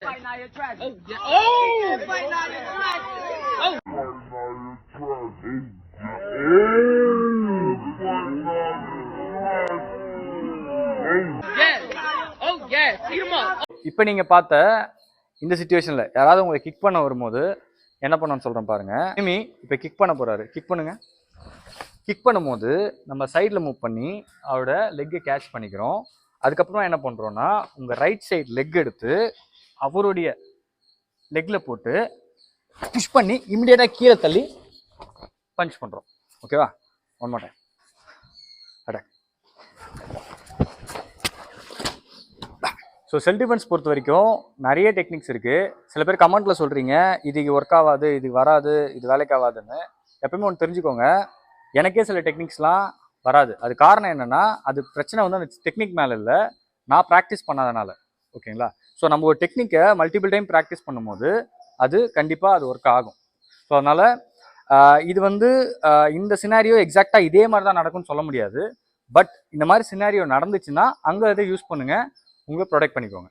Fight now, you're trash. Oh, yeah. Oh! Fight now, you're trash. Oh! Yes. Oh, yes. Eat him up. இப்போ நீங்க பார்த்த இந்த சிச்சுவேஷன்ல யாராவது உங்களை கிக் பண்ண வரும்போது என்ன பண்ணணும்னு சொல்றேன் பாருங்க. ஜிமி இப்போ கிக் பண்ண போறாரு. கிக் பண்ணுங்க. கிக் பண்ணும்போது நம்ம சைடில் மூவ் பண்ணி அவரோட லெக்கை கேட்ச் பண்ணிக்கிறோம். அதுக்கப்புறம் என்ன பண்ணுறோன்னா உங்கள் ரைட் சைடு லெக் எடுத்து அவருடைய லெக்கில் போட்டு புஷ் பண்ணி இமிடியேட்டாக கீழே தள்ளி பஞ்ச் பண்ணுறோம். ஓகேவா? One more time. Attack. So self defence பொறுத்த வரைக்கும் நிறைய டெக்னிக்ஸ் இருக்குது. சில பேர் கமெண்ட்டில் சொல்கிறீங்க இது ஒர்க் ஆகாது, இது வராது, இது வேலைக்கு ஆகாதுன்னு. எப்பவுமே ஒன்று தெரிஞ்சுக்கோங்க, எனக்கே சில டெக்னிக்ஸ்லாம் வராது. அது காரணம் என்னென்னா அது பிரச்சனை வந்து அந்த டெக்னிக் மேலே இல்லை, நான் ப்ராக்டிஸ் பண்ணாதனால. ஓகேங்களா? ஸோ நம்ம ஒரு டெக்னிக்கை மல்டிபிள் டைம் ப்ராக்டிஸ் பண்ணும்போது அது கண்டிப்பாக அது ஒர்க் ஆகும். ஸோ அதனால் இது வந்து இந்த சினாரியோ எக்ஸாக்டாக இதே மாதிரி தான் நடக்கும்னு சொல்ல முடியாது. பட் இந்த மாதிரி சினாரியோ நடந்துச்சுன்னா அங்கே அதை யூஸ் பண்ணுங்கள், உங்களை ப்ரொடெக்ட் பண்ணிக்கோங்க.